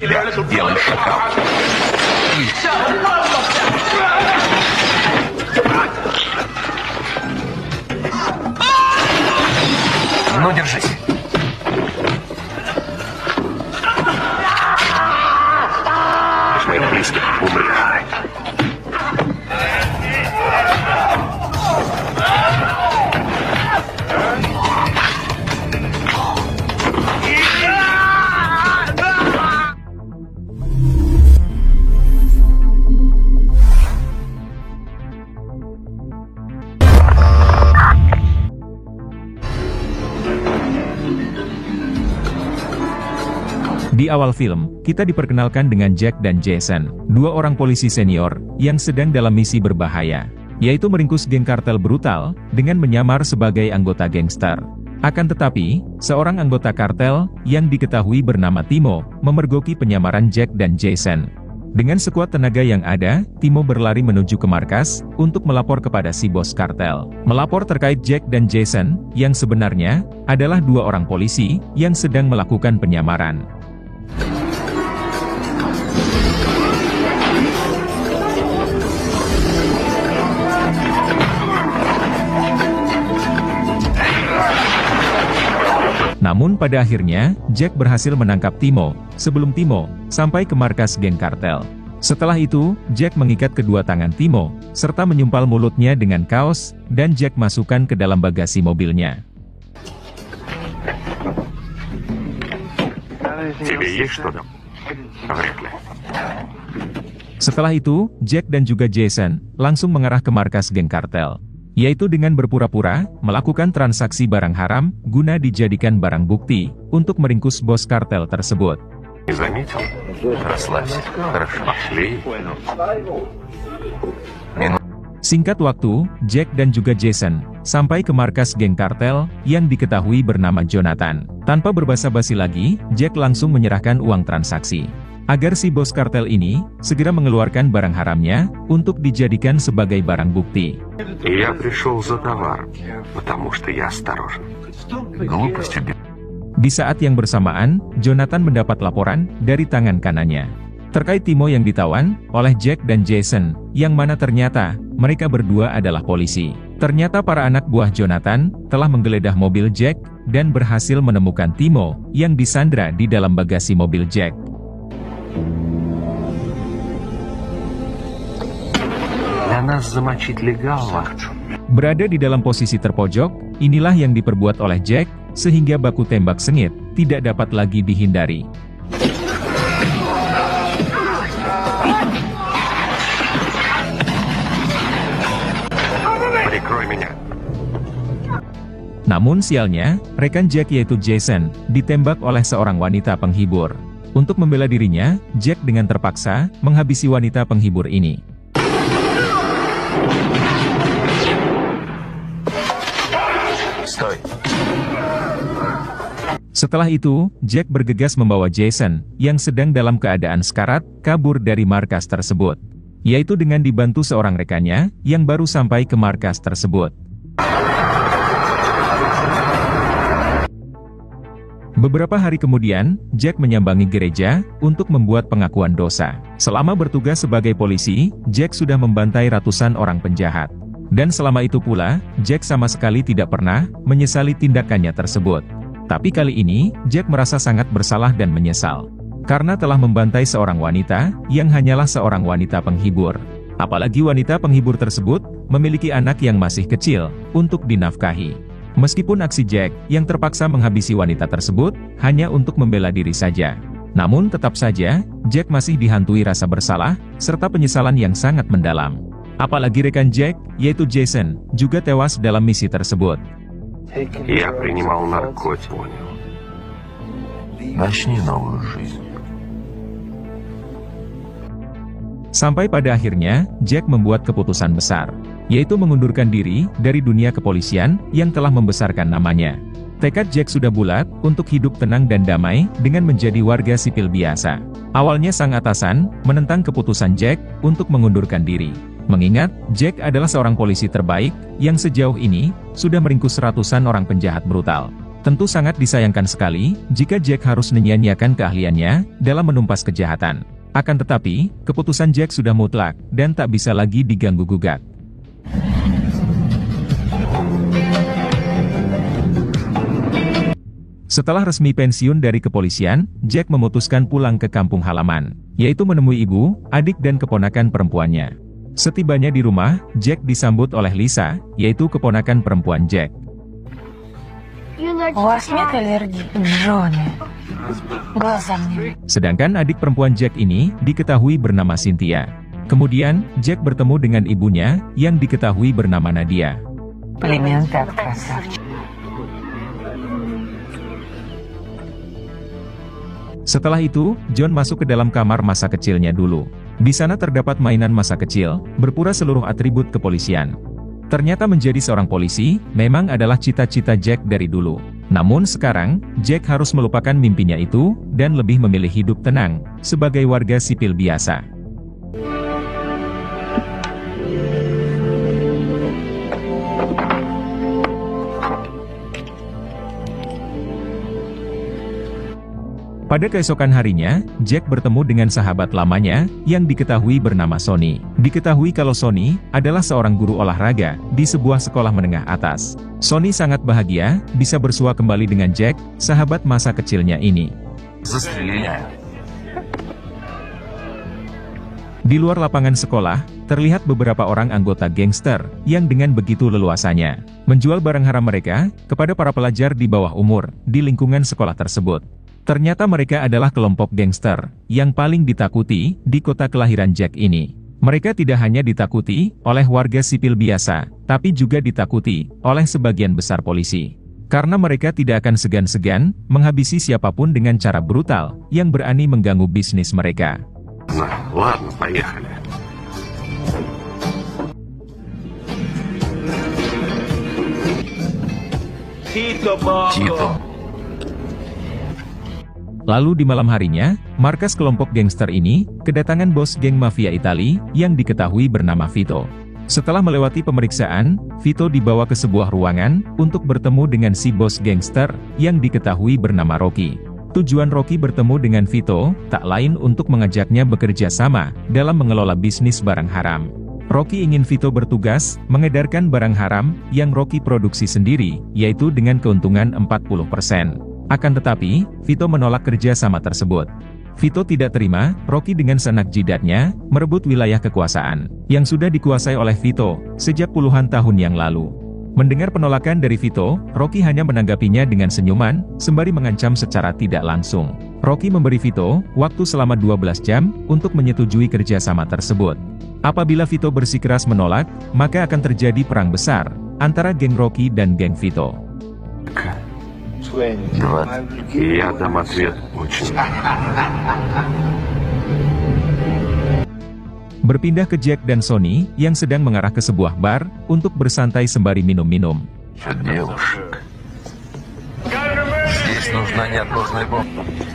Делай шакал. Ну, держись. Мы близко умрем. Di awal film, kita diperkenalkan dengan Jack dan Jason, dua orang polisi senior, yang sedang dalam misi berbahaya, yaitu meringkus geng kartel brutal, dengan menyamar sebagai anggota gangster. Akan tetapi, seorang anggota kartel, yang diketahui bernama Timo, memergoki penyamaran Jack dan Jason. Dengan sekuat tenaga yang ada, Timo berlari menuju ke markas, untuk melapor kepada si bos kartel. Melapor terkait Jack dan Jason, yang sebenarnya, adalah dua orang polisi, yang sedang melakukan penyamaran. Namun pada akhirnya, Jack berhasil menangkap Timo, sebelum Timo sampai ke markas geng kartel. Setelah itu, Jack mengikat kedua tangan Timo, serta menyumpal mulutnya dengan kaos, dan Jack masukkan ke dalam bagasi mobilnya. Setelah itu, Jack dan juga Jason langsung mengarah ke markas geng kartel, yaitu dengan berpura-pura melakukan transaksi barang haram guna dijadikan barang bukti untuk meringkus bos kartel tersebut. Singkat waktu, Jack dan juga Jason sampai ke markas geng kartel yang diketahui bernama Jonathan. Tanpa berbasa-basi lagi, Jack langsung menyerahkan uang transaksi agar si bos kartel ini segera mengeluarkan barang haramnya untuk dijadikan sebagai barang bukti. Di saat yang bersamaan, Jonathan mendapat laporan dari tangan kanannya terkait Timo yang ditawan oleh Jack dan Jason, yang mana ternyata mereka berdua adalah polisi. Ternyata para anak buah Jonathan telah menggeledah mobil Jack dan berhasil menemukan Timo yang disandra di dalam bagasi mobil Jack. Berada di dalam posisi terpojok, inilah yang diperbuat oleh Jack, sehingga baku tembak sengit tidak dapat lagi dihindari. Namun sialnya, rekan Jack yaitu Jason, ditembak oleh seorang wanita penghibur. Untuk membela dirinya, Jack dengan terpaksa menghabisi wanita penghibur ini. Setelah itu, Jack bergegas membawa Jason, yang sedang dalam keadaan sekarat, kabur dari markas tersebut, yaitu dengan dibantu seorang rekannya, yang baru sampai ke markas tersebut. Beberapa hari kemudian, Jack menyambangi gereja, untuk membuat pengakuan dosa. Selama bertugas sebagai polisi, Jack sudah membantai ratusan orang penjahat. Dan selama itu pula, Jack sama sekali tidak pernah menyesali tindakannya tersebut. Tapi kali ini, Jack merasa sangat bersalah dan menyesal, karena telah membantai seorang wanita, yang hanyalah seorang wanita penghibur. Apalagi wanita penghibur tersebut, memiliki anak yang masih kecil, untuk dinafkahi. Meskipun aksi Jack, yang terpaksa menghabisi wanita tersebut, hanya untuk membela diri saja. Namun tetap saja, Jack masih dihantui rasa bersalah, serta penyesalan yang sangat mendalam. Apalagi rekan Jack, yaitu Jason, juga tewas dalam misi tersebut. Sampai pada akhirnya, Jack membuat keputusan besar, yaitu mengundurkan diri dari dunia kepolisian yang telah membesarkan namanya. Tekad Jack sudah bulat untuk hidup tenang dan damai dengan menjadi warga sipil biasa. Awalnya sang atasan menentang keputusan Jack untuk mengundurkan diri. Mengingat, Jack adalah seorang polisi terbaik, yang sejauh ini, sudah meringkus ratusan orang penjahat brutal. Tentu sangat disayangkan sekali jika Jack harus menyia-nyiakan keahliannya dalam menumpas kejahatan. Akan tetapi, keputusan Jack sudah mutlak dan tak bisa lagi diganggu-gugat. Setelah resmi pensiun dari kepolisian, Jack memutuskan pulang ke kampung halaman, yaitu menemui ibu, adik dan keponakan perempuannya. Setibanya di rumah, Jack disambut oleh Lisa, yaitu keponakan perempuan Jack. У вас нет аллергии? Джонни. Глаза мне. Sedangkan adik perempuan Jack ini diketahui bernama Cynthia. Kemudian, Jack bertemu dengan ibunya yang diketahui bernama Nadia. Племянка красавчик. Setelah itu, John masuk ke dalam kamar masa kecilnya dulu. Di sana terdapat mainan masa kecil, berpura seluruh atribut kepolisian. Ternyata menjadi seorang polisi, memang adalah cita-cita Jack dari dulu. Namun sekarang, Jack harus melupakan mimpinya itu, dan lebih memilih hidup tenang, sebagai warga sipil biasa. Pada keesokan harinya, Jack bertemu dengan sahabat lamanya, yang diketahui bernama Sonny. Diketahui kalau Sonny adalah seorang guru olahraga di sebuah sekolah menengah atas. Sonny sangat bahagia bisa bersua kembali dengan Jack, sahabat masa kecilnya ini. Di luar lapangan sekolah, terlihat beberapa orang anggota gangster yang dengan begitu leluasanya menjual barang haram mereka kepada para pelajar di bawah umur di lingkungan sekolah tersebut. Ternyata mereka adalah kelompok gangster yang paling ditakuti di kota kelahiran Jack ini. Mereka tidak hanya ditakuti oleh warga sipil biasa, tapi juga ditakuti oleh sebagian besar polisi. Karena mereka tidak akan segan-segan menghabisi siapapun dengan cara brutal yang berani mengganggu bisnis mereka. Nah, ладно, поехали. Tito. Lalu di malam harinya, markas kelompok gangster ini kedatangan bos geng mafia Itali yang diketahui bernama Vito. Setelah melewati pemeriksaan, Vito dibawa ke sebuah ruangan untuk bertemu dengan si bos gangster yang diketahui bernama Rocky. Tujuan Rocky bertemu dengan Vito tak lain untuk mengajaknya bekerja sama dalam mengelola bisnis barang haram. Rocky ingin Vito bertugas mengedarkan barang haram yang Rocky produksi sendiri, yaitu dengan keuntungan 40%. Akan tetapi, Vito menolak kerja sama tersebut. Vito tidak terima, Rocky dengan senak jidatnya, merebut wilayah kekuasaan, yang sudah dikuasai oleh Vito, sejak puluhan tahun yang lalu. Mendengar penolakan dari Vito, Rocky hanya menanggapinya dengan senyuman, sembari mengancam secara tidak langsung. Rocky memberi Vito waktu selama 12 jam, untuk menyetujui kerjasama tersebut. Apabila Vito bersikeras menolak, maka akan terjadi perang besar, antara geng Rocky dan geng Vito. Я дам ответ очень. Berpindah ke Jack dan Sonny, yang sedang mengarah ke sebuah bar, untuk bersantai sembari minum-minum. Девушек. Здесь нужна неотложная помощь.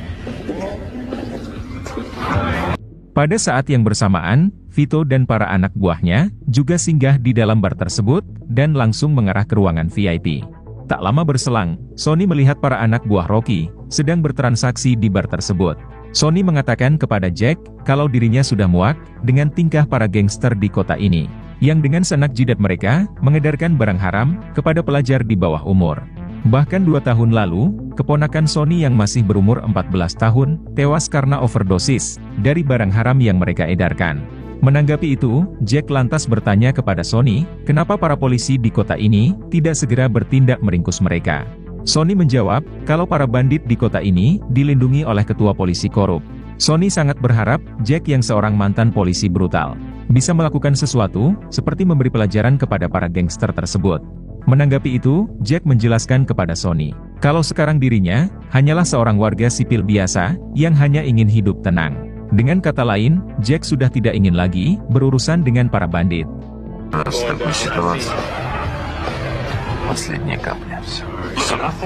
Pada saat yang bersamaan, Vito dan para anak buahnya, juga singgah di dalam bar tersebut, dan langsung mengarah ke ruangan VIP. Tak lama berselang, Sonny melihat para anak buah Rocky sedang bertransaksi di bar tersebut. Sonny mengatakan kepada Jack kalau dirinya sudah muak dengan tingkah para gangster di kota ini, yang dengan senak jidat mereka mengedarkan barang haram kepada pelajar di bawah umur. Bahkan 2 tahun lalu, keponakan Sonny yang masih berumur 14 tahun tewas karena overdosis dari barang haram yang mereka edarkan. Menanggapi itu, Jack lantas bertanya kepada Sonny, kenapa para polisi di kota ini tidak segera bertindak meringkus mereka. Sonny menjawab, kalau para bandit di kota ini dilindungi oleh ketua polisi korup. Sonny sangat berharap Jack yang seorang mantan polisi brutal bisa melakukan sesuatu, seperti memberi pelajaran kepada para gangster tersebut. Menanggapi itu, Jack menjelaskan kepada Sonny, kalau sekarang dirinya hanyalah seorang warga sipil biasa yang hanya ingin hidup tenang. Dengan kata lain, Jack sudah tidak ingin lagi berurusan dengan para bandit. С такой ситуацией. Последняя капля.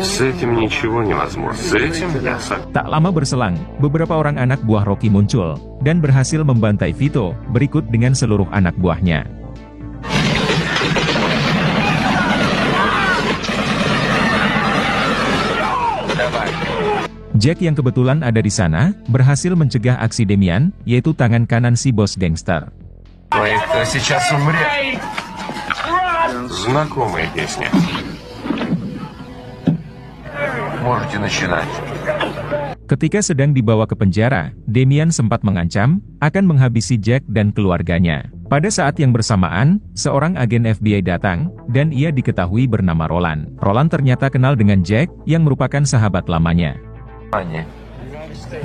С этим ничего невозможно. С этим я согласен. Tak lama berselang, beberapa orang anak buah Rocky muncul, dan berhasil membantai Vito, berikut dengan seluruh anak buahnya. Jack yang kebetulan ada di sana, berhasil mencegah aksi Damian, yaitu tangan kanan si bos gangster. Знакомая песня. Можете начинать. Ketika sedang dibawa ke penjara, Damian sempat mengancam akan menghabisi Jack dan keluarganya. Pada saat yang bersamaan, seorang agen FBI datang, dan ia diketahui bernama Roland. Roland ternyata kenal dengan Jack, yang merupakan sahabat lamanya.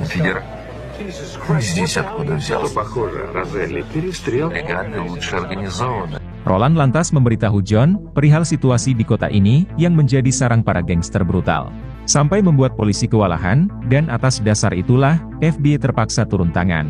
Федер, здесь откуда взялся? Похоже, Розелли, перестрелка. Бригады лучше организованы. Roland lantas memberitahu John perihal situasi di kota ini yang menjadi sarang para gangster brutal. Sampai membuat polisi kewalahan, dan atas dasar itulah, FBI terpaksa turun tangan.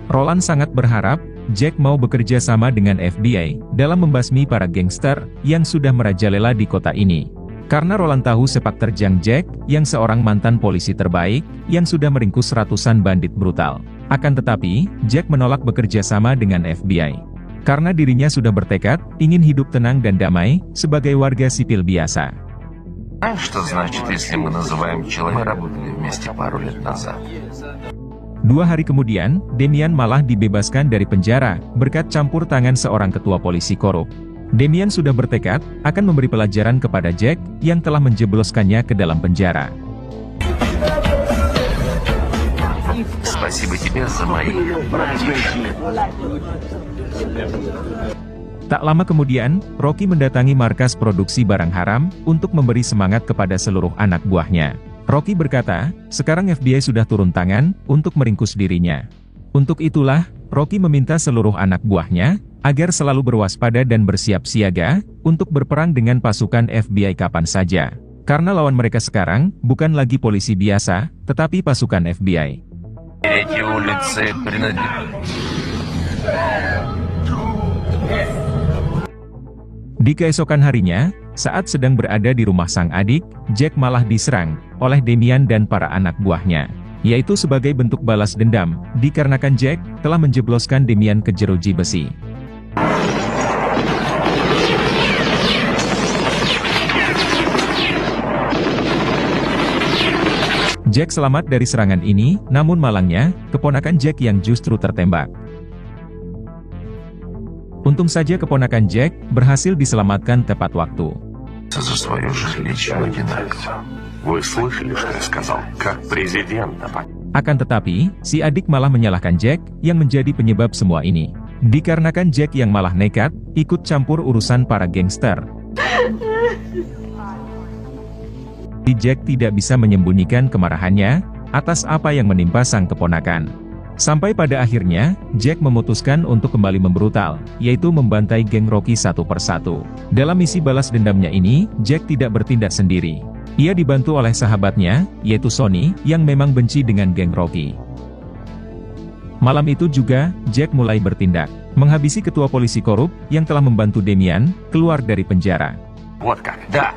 Roland sangat berharap Jack mau bekerja sama dengan FBI dalam membasmi para gangster yang sudah merajalela di kota ini. Karena Roland tahu sepak terjang Jack, yang seorang mantan polisi terbaik, yang sudah meringkus ratusan bandit brutal. Akan tetapi, Jack menolak bekerja sama dengan FBI. Karena dirinya sudah bertekad, ingin hidup tenang dan damai, sebagai warga sipil biasa. Знаешь, что значит, если мы называем человека, мы работали вместе пару лет назад. 2 hari kemudian, Damian malah dibebaskan dari penjara, berkat campur tangan seorang ketua polisi korup. Damian sudah bertekad, akan memberi pelajaran kepada Jack, yang telah menjebloskannya ke dalam penjara. Спасибо тебе за мои Tak lama kemudian, Rocky mendatangi markas produksi barang haram, untuk memberi semangat kepada seluruh anak buahnya. Rocky berkata, sekarang FBI sudah turun tangan, untuk meringkus dirinya. Untuk itulah, Rocky meminta seluruh anak buahnya, agar selalu berwaspada dan bersiap siaga, untuk berperang dengan pasukan FBI kapan saja. Karena lawan mereka sekarang, bukan lagi polisi biasa, tetapi pasukan FBI. Эти улицы Di keesokan harinya, saat sedang berada di rumah sang adik, Jack malah diserang oleh Damian dan para anak buahnya. Yaitu sebagai bentuk balas dendam, dikarenakan Jack telah menjebloskan Damian ke jeruji besi. Jack selamat dari serangan ini, namun malangnya, keponakan Jack yang justru tertembak. Untung saja keponakan Jack berhasil diselamatkan tepat waktu. за свою жизнь личную ненависть. Вы слышали, что я сказал? Как президента. Akan tetapi, si adik malah menyalahkan Jack, yang menjadi penyebab semua ini. Dikarenakan Jack yang malah nekat, ikut campur urusan para gangster. Jack tidak bisa menyembunyikan kemarahannya, atas apa yang menimpa sang keponakan. Sampai pada akhirnya, Jack memutuskan untuk kembali membrutal, yaitu membantai geng Rocky satu persatu. Dalam misi balas dendamnya ini, Jack tidak bertindak sendiri. Ia dibantu oleh sahabatnya, yaitu Sonny, yang memang benci dengan geng Rocky. Malam itu juga, Jack mulai bertindak, menghabisi ketua polisi korup, yang telah membantu Damian, keluar dari penjara. Вот как. Да.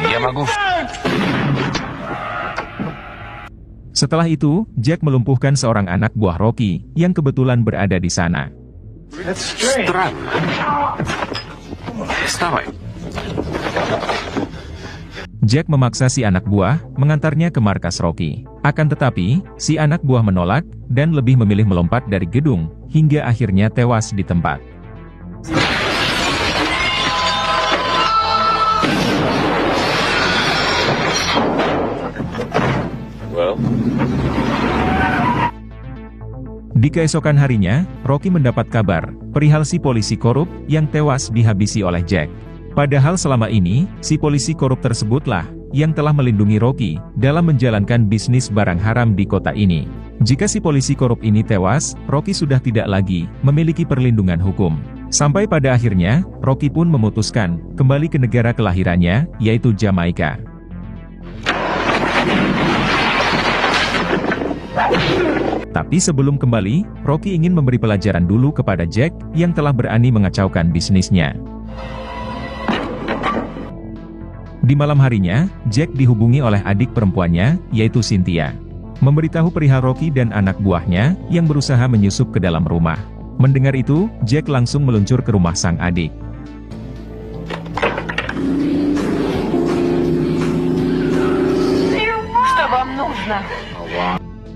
Я могу... Setelah itu, Jack melumpuhkan seorang anak buah Rocky, yang kebetulan berada di sana. Странно. Вставай. Jack memaksa si anak buah, mengantarnya ke markas Rocky. Akan tetapi, si anak buah menolak, dan lebih memilih melompat dari gedung, hingga akhirnya tewas di tempat. Di keesokan harinya, Rocky mendapat kabar perihal si polisi korup yang tewas dihabisi oleh Jack. Padahal selama ini, si polisi korup tersebutlah yang telah melindungi Rocky dalam menjalankan bisnis barang haram di kota ini. Jika si polisi korup ini tewas, Rocky sudah tidak lagi memiliki perlindungan hukum. Sampai pada akhirnya, Rocky pun memutuskan kembali ke negara kelahirannya, yaitu Jamaika. Tapi sebelum kembali, Rocky ingin memberi pelajaran dulu kepada Jack, yang telah berani mengacaukan bisnisnya. Di malam harinya, Jack dihubungi oleh adik perempuannya, yaitu Cynthia. Memberitahu perihal Rocky dan anak buahnya, yang berusaha menyusup ke dalam rumah. Mendengar itu, Jack langsung meluncur ke rumah sang adik.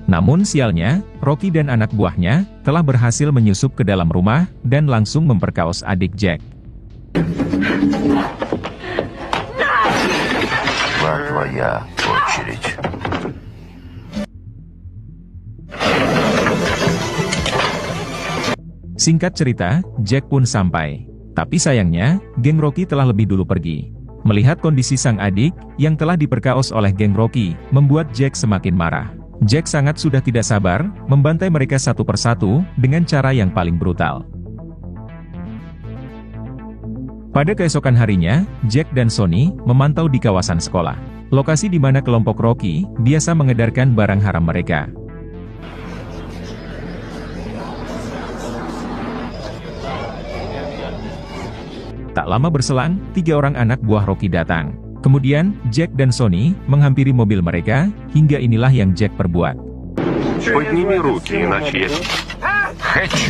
Namun sialnya, Rocky dan anak buahnya telah berhasil menyusup ke dalam rumah dan langsung memperkaos adik Jack. Твоя очередь. Singkat cerita, Jack pun sampai. Tapi sayangnya, geng Rocky telah lebih dulu pergi. Melihat kondisi sang adik, yang telah diperkaos oleh geng Rocky, membuat Jack semakin marah. Jack sangat sudah tidak sabar, membantai mereka satu persatu, dengan cara yang paling brutal. Pada keesokan harinya, Jack dan Sonny memantau di kawasan sekolah. Lokasi di mana kelompok Rocky biasa mengedarkan barang haram mereka. Tak lama berselang, 3 orang anak buah Rocky datang. Kemudian, Jack dan Sonny menghampiri mobil mereka, hingga inilah yang Jack perbuat. Подними руки, иначе я... Хэтч!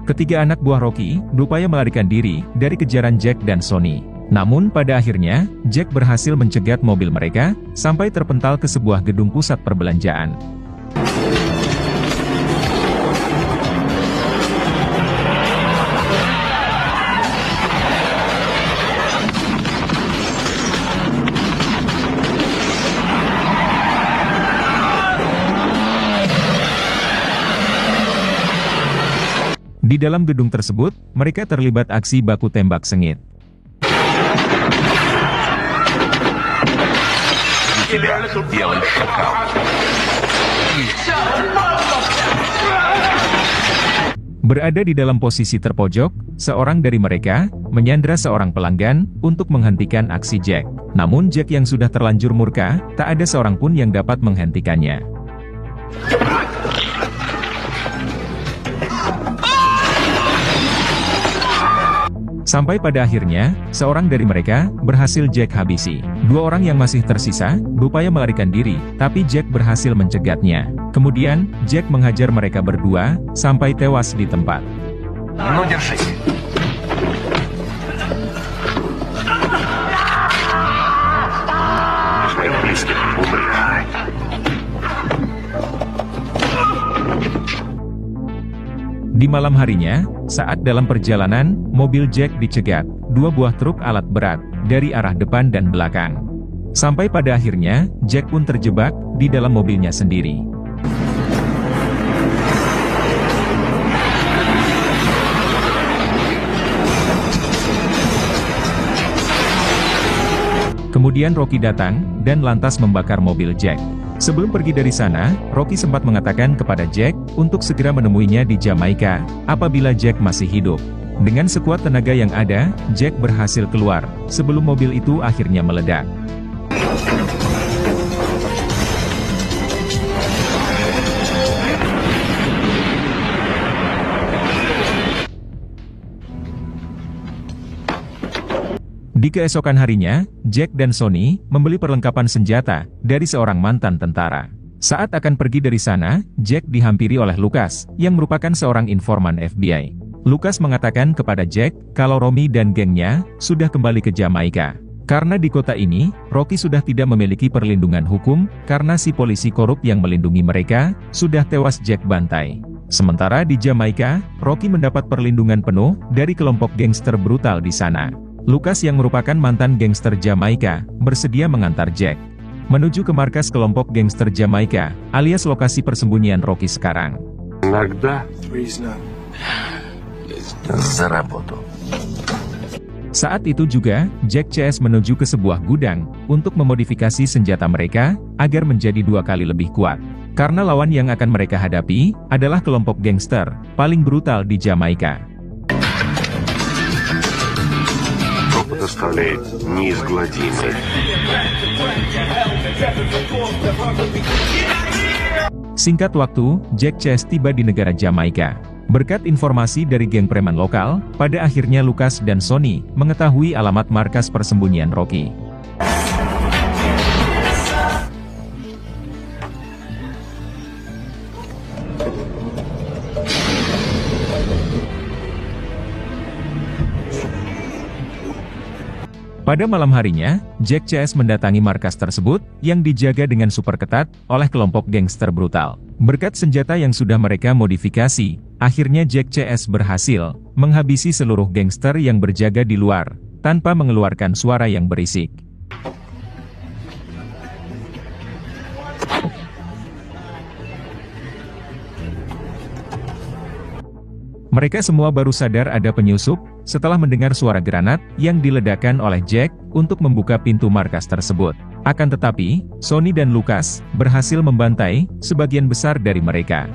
Ketiga anak buah Rocky berupaya melarikan diri dari kejaran Jack dan Sonny. Namun pada akhirnya, Jack berhasil mencegat mobil mereka, sampai terpental ke sebuah gedung pusat perbelanjaan. Di dalam gedung tersebut, mereka terlibat aksi baku tembak sengit. Белый шакал. Berada di dalam posisi terpojok, seorang dari mereka menyandra seorang pelanggan untuk menghentikan aksi Jack. Namun Jack yang sudah terlanjur murka, tak ada seorang pun yang dapat menghentikannya. Sampai pada akhirnya, seorang dari mereka berhasil Jack habisi. 2 orang yang masih tersisa berupaya melarikan diri, tapi Jack berhasil mencegatnya. Kemudian, Jack menghajar mereka berdua sampai tewas di tempat. Ну, держись. Моих близких умирай. Di malam harinya, saat dalam perjalanan, mobil Jack dicegat 2 buah truk alat berat dari arah depan dan belakang. Sampai pada akhirnya, Jack pun terjebak di dalam mobilnya sendiri. Kemudian Rocky datang dan lantas membakar mobil Jack. Sebelum pergi dari sana, Rocky sempat mengatakan kepada Jack untuk segera menemuinya di Jamaika apabila Jack masih hidup. Dengan sekuat tenaga yang ada, Jack berhasil keluar sebelum mobil itu akhirnya meledak. Di keesokan harinya, Jack dan Sonny membeli perlengkapan senjata dari seorang mantan tentara. Saat akan pergi dari sana, Jack dihampiri oleh Lucas, yang merupakan seorang informan FBI. Lucas mengatakan kepada Jack kalau Romy dan gengnya sudah kembali ke Jamaika. Karena di kota ini, Rocky sudah tidak memiliki perlindungan hukum, karena si polisi korup yang melindungi mereka sudah tewas Jack bantai. Sementara di Jamaika, Rocky mendapat perlindungan penuh dari kelompok gangster brutal di sana. Lucas yang merupakan mantan gangster Jamaika, bersedia mengantar Jack menuju ke markas kelompok gangster Jamaika, alias lokasi persembunyian Rocky sekarang. Иногда За работу. Saat itu juga, Jack CS menuju ke sebuah gudang untuk memodifikasi senjata mereka agar menjadi 2 kali lebih kuat. Karena lawan yang akan mereka hadapi adalah kelompok gangster paling brutal di Jamaika. опыт оставляет неизгладимый. Singkat waktu, Jack CS tiba di negara Jamaika. Berkat informasi dari geng preman lokal, pada akhirnya Lucas dan Sonny mengetahui alamat markas persembunyian Rocky. Pada malam harinya, Jack CS mendatangi markas tersebut, yang dijaga dengan super ketat, oleh kelompok gangster brutal. Berkat senjata yang sudah mereka modifikasi, akhirnya Jack CS berhasil, menghabisi seluruh gangster yang berjaga di luar, tanpa mengeluarkan suara yang berisik. Mereka semua baru sadar ada penyusup, setelah mendengar suara granat yang diledakkan oleh Jack untuk membuka pintu markas tersebut. Akan tetapi, Sonny dan Lucas berhasil membantai sebagian besar dari mereka.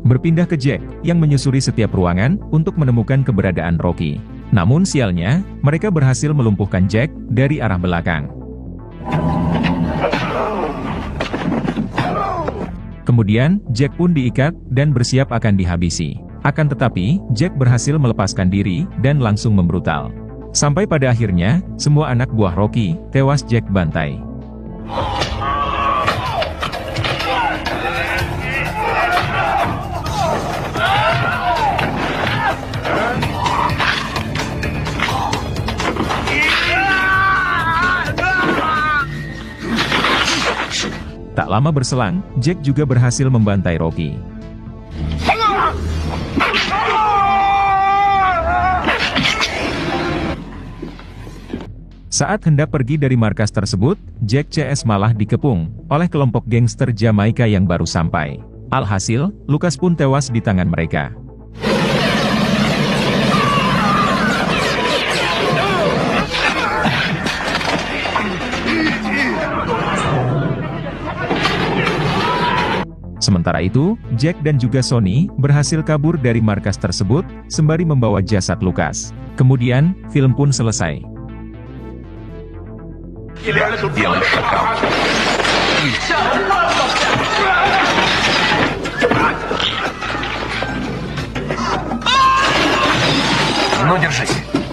Berpindah ke Jack, yang menyusuri setiap ruangan untuk menemukan keberadaan Rocky. Namun sialnya, mereka berhasil melumpuhkan Jack dari arah belakang. Kemudian, Jack pun diikat dan bersiap akan dihabisi. Akan tetapi, Jack berhasil melepaskan diri dan langsung membrutal. Sampai pada akhirnya, semua anak buah Rocky tewas Jack bantai. Tak lama berselang, Jack juga berhasil membantai Rocky. Saat hendak pergi dari markas tersebut, Jack CS malah dikepung oleh kelompok gangster Jamaika yang baru sampai. Alhasil, Lucas pun tewas di tangan mereka. Sementara itu, Jack dan juga Sonny berhasil kabur dari markas tersebut, sembari membawa jasad Lucas. Kemudian, film pun selesai. Ну, держись.